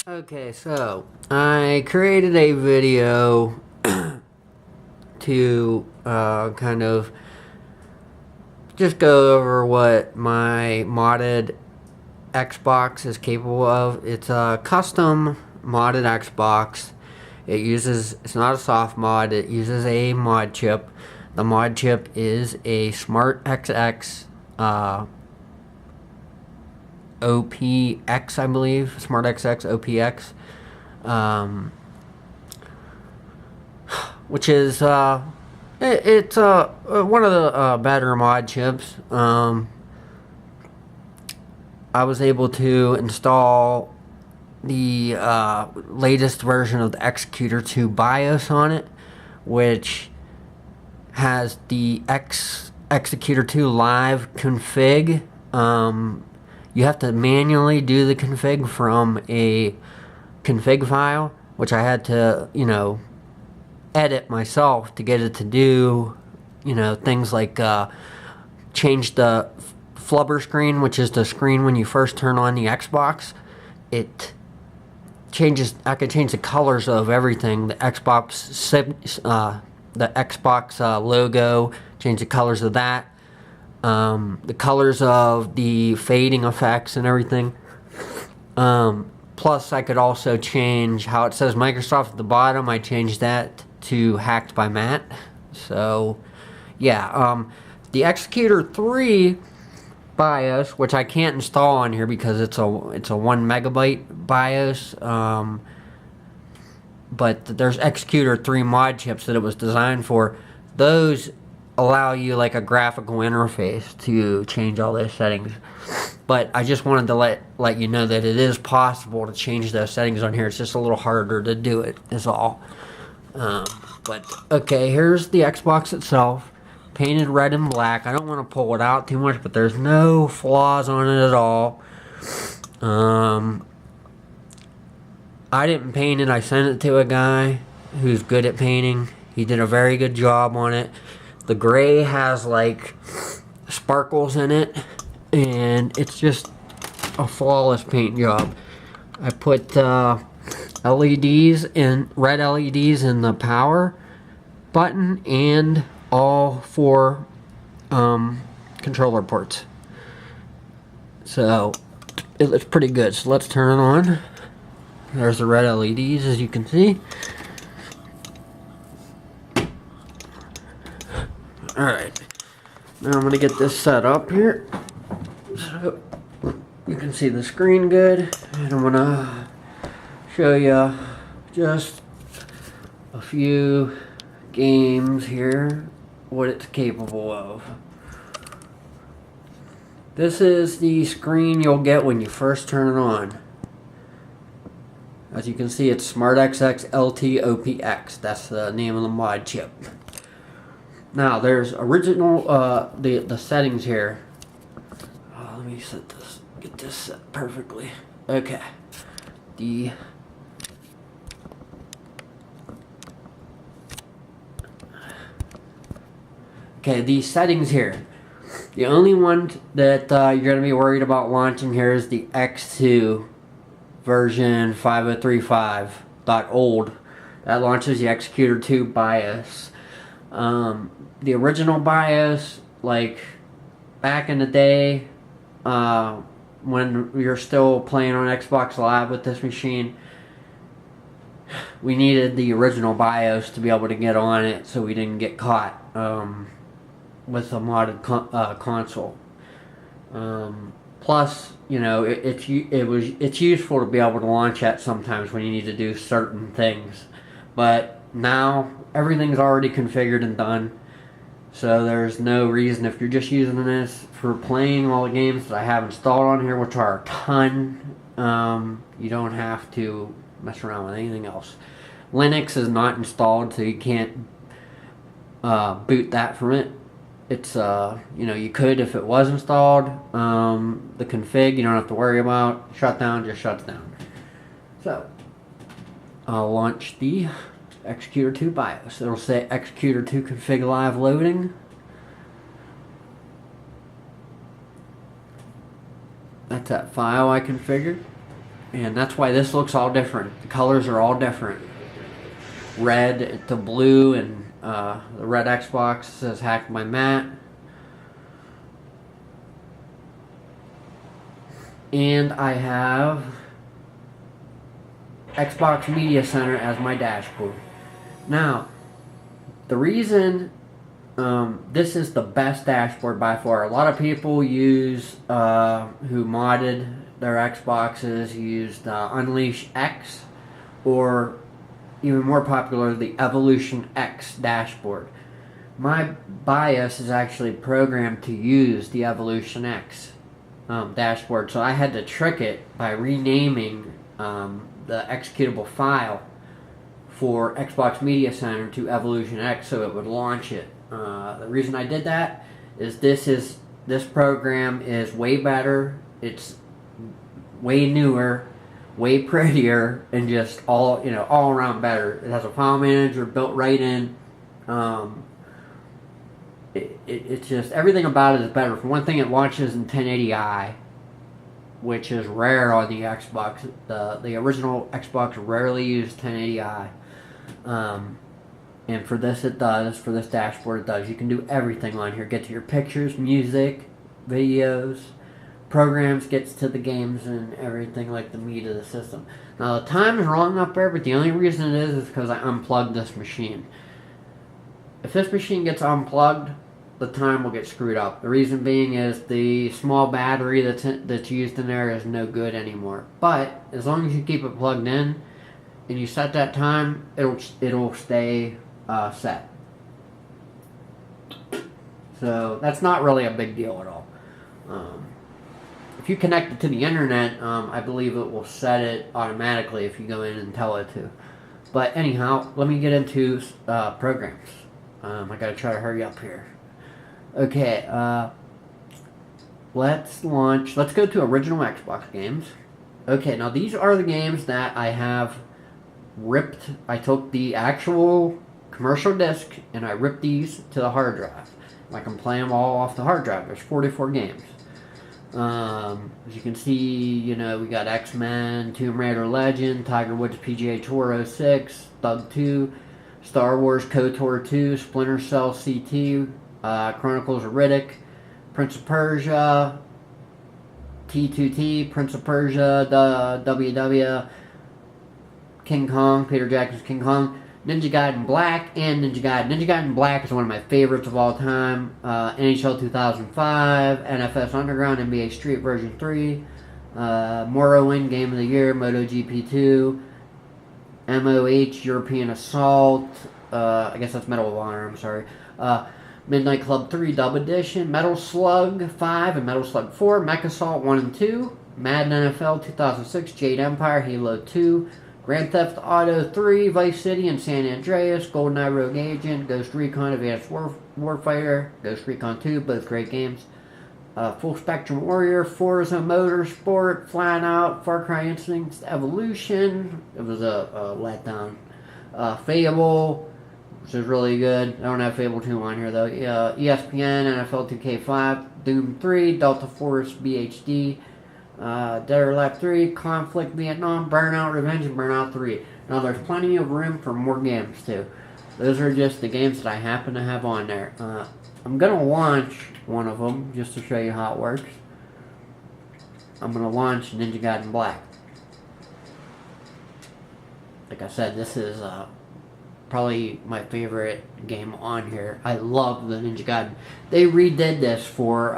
Okay, so I created a video to kind of just go over what my modded Xbox is capable of. It's a custom modded Xbox. It's not a soft mod, it uses a mod chip. The mod chip is a Smart XX OPX, I believe. Smart XX OPX. Which is it's one of the better mod chips. I was able to install the latest version of the Xecuter 2 BIOS on it, which has the Xecuter 2 live config. You have to manually do the config from a config file, which I had to, edit myself to get it to do, things like change the flubber screen, which is the screen when you first turn on the Xbox. It changes. I can change the colors of everything. The Xbox logo. Change the colors of that. The colors of the fading effects and everything. Plus, I could also change how it says Microsoft at the bottom. I changed that to Hacked by Matt. So, yeah. The Xecuter 3 BIOS, which I can't install on here because it's a 1 megabyte BIOS. But there's Xecuter 3 mod chips that it was designed for. Those allow you like a graphical interface to change all those settings. But I just wanted to let you know that it is possible to change those settings on here. It's just a little harder to do it, is all. But okay, here's the Xbox itself, painted red and black. I don't want to pull it out too much, but there's no flaws on it at all. I didn't paint it. I sent it to a guy who's good at painting. He did a very good job on it. The gray has like sparkles in it, and it's just a flawless paint job. I put LEDs in, red LEDs in the power button and all 4 controller ports. So it looks pretty good. So let's turn it on. There's the red LEDs, as you can see. Alright, now I'm going to get this set up here so you can see the screen good, and I'm going to show you just a few games here, what it's capable of. This is the screen you'll get when you first turn it on. As you can see, it's Smart XX LT OPX. That's the name of the mod chip. Now, there's original, the settings here. Let me get this set perfectly. Okay. These settings here. The only one that you're going to be worried about launching here is the X2 version 5035.old. That launches the Xecuter 2 BIOS. The original BIOS, like back in the day, when we were still playing on Xbox Live with this machine, we needed the original BIOS to be able to get on it so we didn't get caught with a modded console. Plus, it's useful to be able to launch that sometimes when you need to do certain things. But now everything's already configured and done. So there's no reason, if you're just using this for playing all the games that I have installed on here, which are a ton, you don't have to mess around with anything else. Linux is not installed, so you can't boot that from it. It's, you could if it was installed. The config, you don't have to worry about. Shutdown just shuts down. So, I'll launch the Xecuter 2 BIOS. It'll say Xecuter 2 config live loading. That's that file I configured. And that's why this looks all different. The colors are all different. Red to blue, and the red Xbox says hacked by Matt. And I have Xbox Media Center as my dashboard. Now, the reason this is the best dashboard by far. A lot of people use, who modded their Xboxes, used Unleash X, or even more popular, the Evolution X dashboard. My BIOS is actually programmed to use the Evolution X dashboard, so I had to trick it by renaming the executable file for Xbox Media Center to Evolution X so it would launch it. The reason I did that is this program is way better. It's way newer, way prettier, and just all around better. It has a file manager built right in. It's just everything about it is better. For one thing, it launches in 1080i, which is rare on the Xbox. The original Xbox rarely used 1080i. And for this it does. For this dashboard it does. You can do everything on here. Get to your pictures, music, videos, programs, gets to the games and everything, like the meat of the system. Now the time is wrong up there, but the only reason it is because I unplugged this machine. If this machine gets unplugged, the time will get screwed up. The reason being is the small battery that's used in there is no good anymore. But as long as you keep it plugged in and you set that time, it'll stay set. So that's not really a big deal at all. If you connect it to the internet, I believe it will set it automatically if you go in and tell it to. But anyhow, let me get into programs. I gotta try to hurry up here. Okay, let's go to original Xbox games. Okay, now these are the games that I have ripped. I took the actual commercial disc and I ripped these to the hard drive. I can play them all off the hard drive. There's 44 games. As you can see, we got X-Men, Tomb Raider Legend, Tiger Woods PGA Tour 06, Thug 2, Star Wars KOTOR 2, Splinter Cell CT, Chronicles of Riddick, Prince of Persia, T2T, Prince of Persia, the WW, King Kong, Peter Jackson's King Kong, Ninja Gaiden Black, and Ninja Gaiden. Ninja Gaiden Black is one of my favorites of all time. NHL 2005, NFS Underground, NBA Street version 3, Morrowind Game of the Year, MotoGP 2, MOH European Assault, I guess that's Medal of Honor, I'm sorry. Midnight Club 3 Dub Edition, Metal Slug 5 and Metal Slug 4, Mech Assault 1 and 2, Madden NFL 2006, Jade Empire, Halo 2, Grand Theft Auto 3, Vice City and San Andreas, GoldenEye Rogue Agent, Ghost Recon Advanced Warfighter, Ghost Recon 2, both great games. Full Spectrum Warrior, Forza Motorsport, Flat Out, Far Cry Instincts, Evolution, it was a letdown. Fable, which is really good. I don't have Fable 2 on here though. ESPN, NFL 2K5, Doom 3, Delta Force BHD, Dead or Alive 3, Conflict Vietnam, Burnout Revenge, and Burnout 3. Now there's plenty of room for more games too. Those are just the games that I happen to have on there. I'm going to launch one of them just to show you how it works. I'm going to launch Ninja Gaiden Black. Like I said, this is probably my favorite game on here. I love the Ninja Gaiden. They redid this for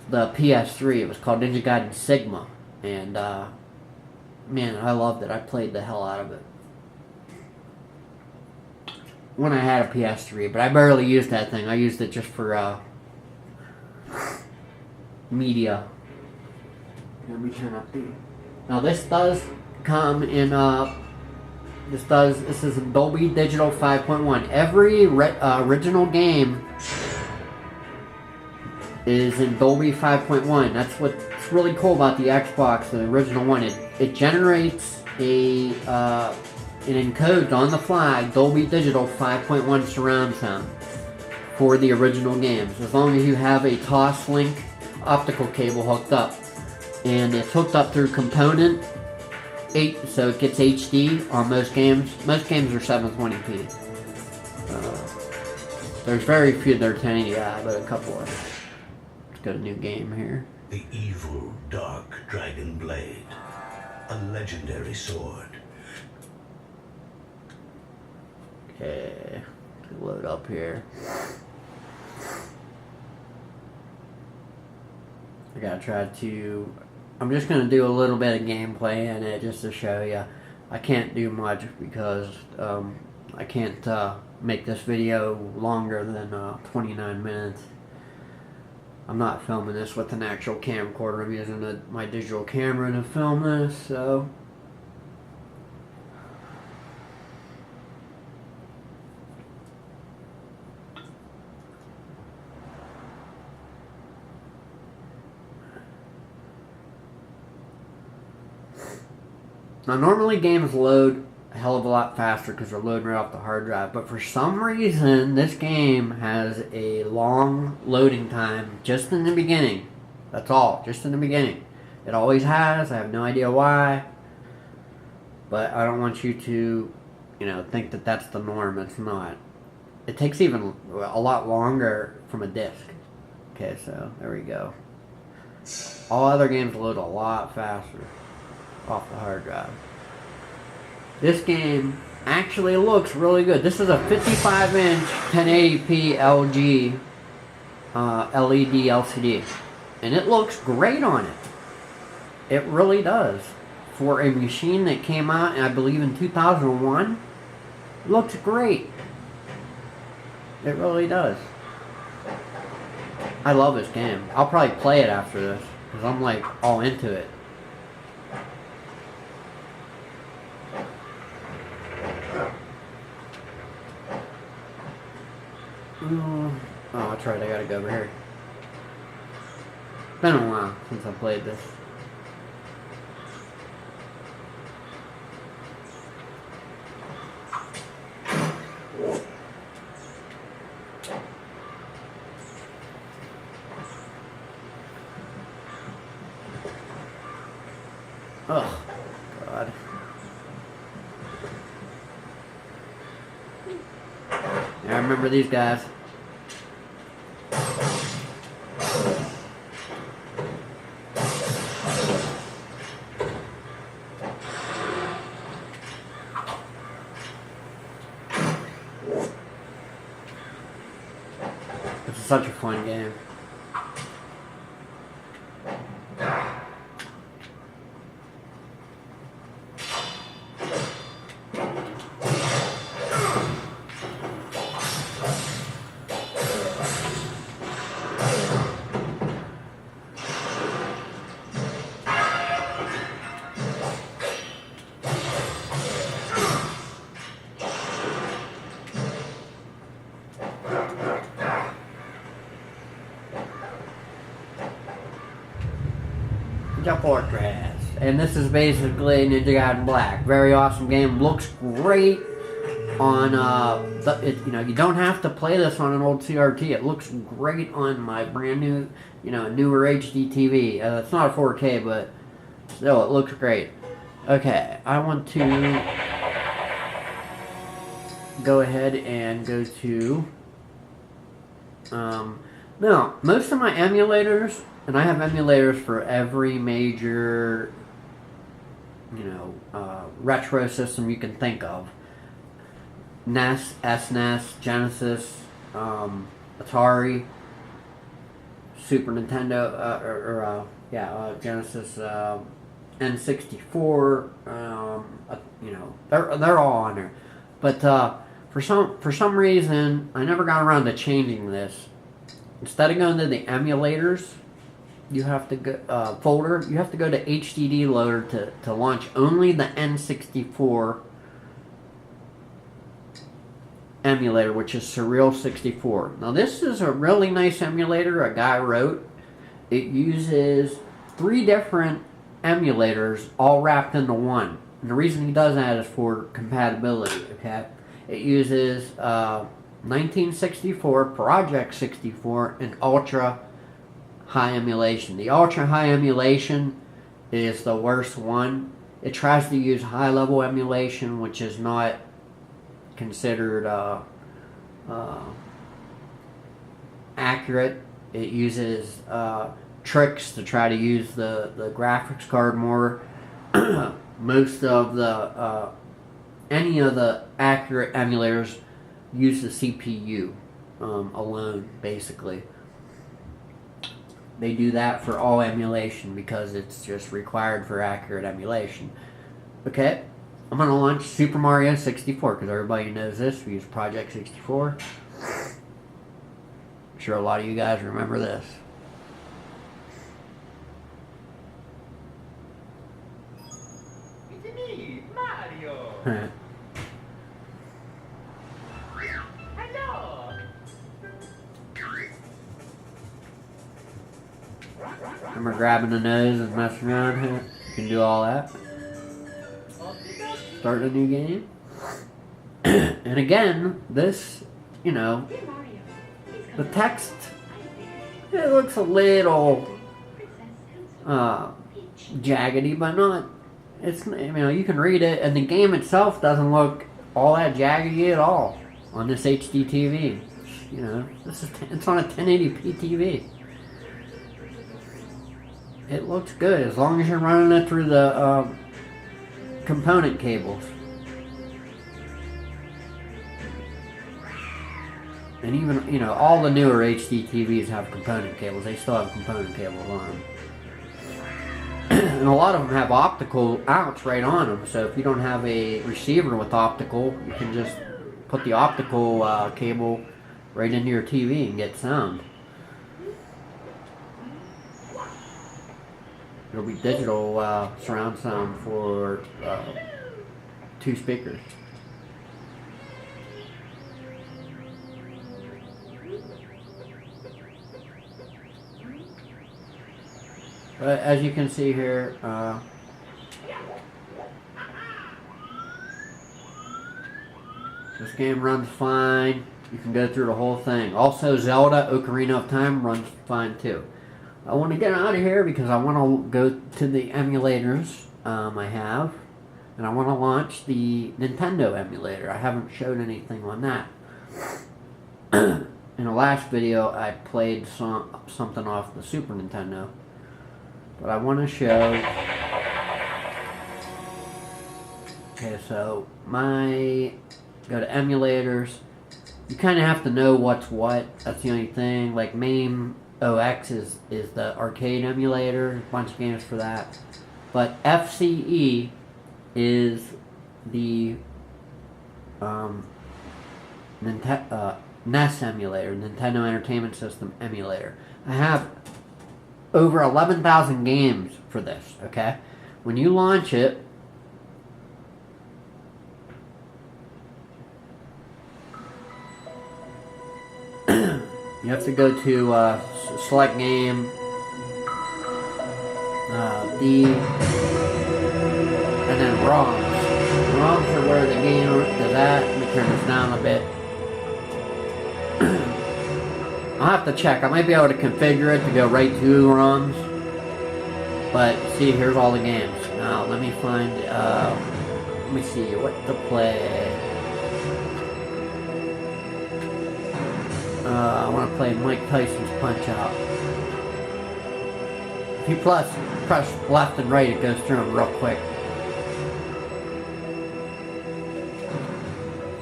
the PS3. It was called Ninja Gaiden Sigma. And, man, I loved it. I played the hell out of it when I had a PS3, but I barely used that thing. I used it just for media. Let me turn up the... Now this does come in this is Dolby Digital 5.1. Every original game is in Dolby 5.1. That's what's really cool about the Xbox, the original one. It generates it encodes on the fly Dolby Digital 5.1 surround sound for the original games, as long as you have a Toslink optical cable hooked up. and it's hooked up through component 8, so it gets HD on most games. Most games are 720p. There's very few that are 1080i, but a couple of them. Let's go to new game here. The evil dark dragon blade, a legendary sword. Okay, load up here. I gotta try to. I'm just gonna do a little bit of gameplay in it just to show you. I can't do much because I can't make this video longer than 29 minutes. I'm not filming this with an actual camcorder. I'm using my digital camera to film this, so. Now, normally games load a hell of a lot faster because they're loading right off the hard drive, but for some reason, this game has a long loading time just in the beginning. That's all, just in the beginning. It always has. I have no idea why, but I don't want you to, think that that's the norm. It's not. It takes even a lot longer from a disc. Okay, so there we go. All other games load a lot faster off the hard drive. This game actually looks really good. This is a 55-inch 1080p LG LED LCD, and it looks great on it. It really does. For a machine that came out, I believe, in 2001, it looks great. It really does. I love this game. I'll probably play it after this because I'm like all into it. Oh, that's right, I gotta go over here. It's been a while since I played this. Oh, God. Yeah, I remember these guys. This is such a fun game. Fortress, and this is basically Ninja Gaiden Black. Very awesome game. Looks great on you don't have to play this on an old CRT. It looks great on my brand new newer HDTV. It's not a 4K, but still it looks great. Okay, I want to go ahead and go to now most of my emulators. And I have emulators for every major, retro system you can think of. NES, SNES, Genesis, Atari, Super Nintendo, Genesis, N64. They're all on there. But for some reason, I never got around to changing this. Instead of going to the emulators, you have to go folder. You have to go to HDD loader to launch only the N64 emulator, which is Surreal 64. Now this is a really nice emulator a guy wrote. It uses 3 different emulators all wrapped into one. And the reason he does that is for compatibility. Okay, it uses 1964, Project 64, and Ultra High Emulation. The Ultra High Emulation is the worst one. It tries to use high-level emulation, which is not considered accurate. It uses tricks to try to use the graphics card more. Most of the any of the accurate emulators use the CPU alone, basically. They do that for all emulation because it's just required for accurate emulation. Okay, I'm going to launch Super Mario 64 because everybody knows this. We use Project 64. I'm sure a lot of you guys remember this. It's me, Mario. Hello. Remember grabbing the nose and messing around here? You can do all that. Start a new game. And again, this, you know, the text, it looks a little jaggedy, but not, it's, you know, you can read it, and the game itself doesn't look all that jaggedy at all on this HDTV. You know, it's on a 1080p TV. It looks good as long as you're running it through the component cables. And even, you know, all the newer HDTVs have component cables. They still have component cables on them. And a lot of them have optical outs right on them. So if you don't have a receiver with optical, you can just put the optical cable right into your TV and get sound. It'll be digital surround sound for 2 speakers. But as you can see here, this game runs fine. You can go through the whole thing. Also, Zelda Ocarina of Time runs fine too. I want to get out of here because I want to go to the emulators I have. And I want to launch the Nintendo emulator. I haven't showed anything on that. In the last video, I played something off the Super Nintendo. But I want to show... Okay, so go to emulators. You kind of have to know what's what. That's the only thing. Like MAME OX is the arcade emulator. A bunch of games for that. But FCE is the NES emulator, Nintendo Entertainment System emulator. I have over 11,000 games for this, okay? When you launch it, you have to go to select game, D, and then ROMs. ROMs are where the game is at. Let me turn this down a bit. I'll have to check. I might be able to configure it to go right to ROMs. But see, here's all the games. Now let me find. Let me see what to play. I want to play Mike Tyson's Punch-Out. If you press left and right, it goes through them real quick.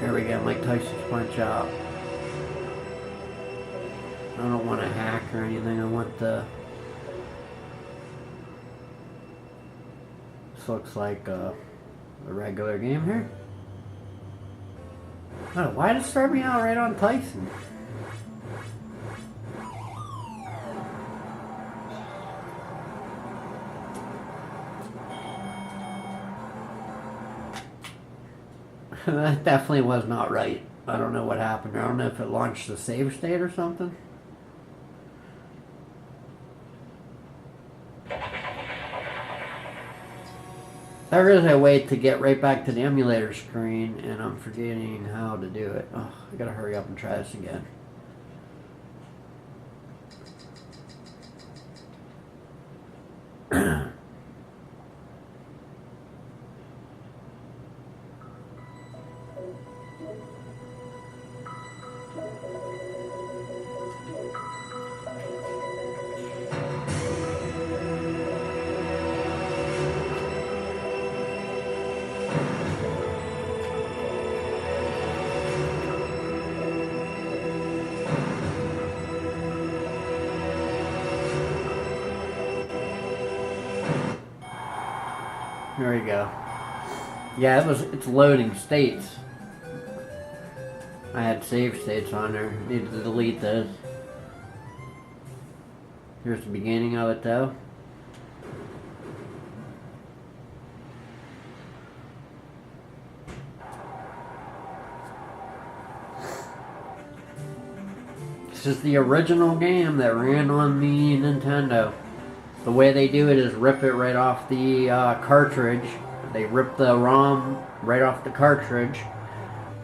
Here we go, Mike Tyson's Punch-Out. I don't want to hack or anything. I want the... This looks like a regular game here. Oh, why did it start me out right on Tyson? That definitely was not right. I don't know what happened. I don't know if it launched the save state or something. There is a way to get right back to the emulator screen, and I'm forgetting how to do it. Oh, I gotta hurry up and try this again. There we go. Yeah, it's loading states. I had save states on there. Needed to delete those. Here's the beginning of it though. This is the original game that ran on the Nintendo. The way they do it is rip it right off the cartridge. They rip the ROM right off the cartridge,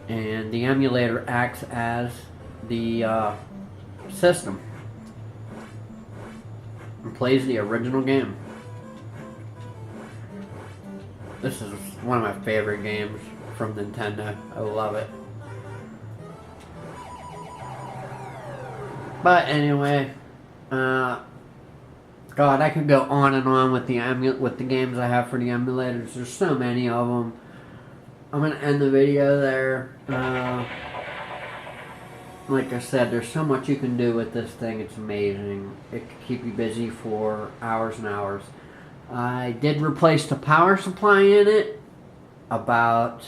and the emulator acts as the system and plays the original game. This is one of my favorite games from Nintendo. I love it. But anyway, God, I could go on and on with the games I have for the emulators. There's so many of them. I'm gonna end the video there. Like I said, there's so much you can do with this thing. It's amazing. It can keep you busy for hours and hours. I did replace the power supply in it about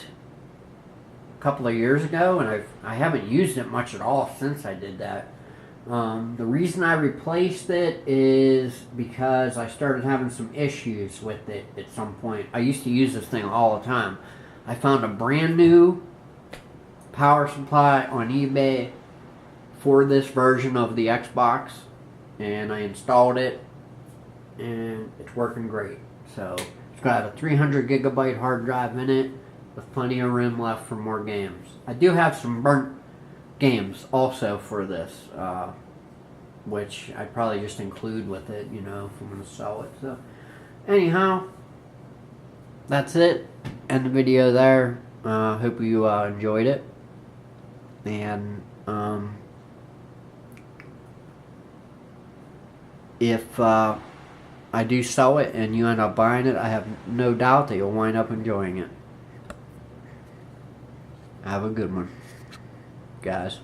a couple of years ago, and I haven't used it much at all since I did that. The reason I replaced it is because I started having some issues with it at some point. I used to use this thing all the time. I found a brand new power supply on eBay for this version of the Xbox, and I installed it, and it's working great. So it's got a 300 gigabyte hard drive in it with plenty of room left for more games. I do have some burnt games also for this, which I'd probably just include with it, you know, if I'm going to sell it. So anyhow, that's it. End the video there. Hope you enjoyed it. And if I do sell it and you end up buying it, I have no doubt that you'll wind up enjoying it. Have a good one, guys.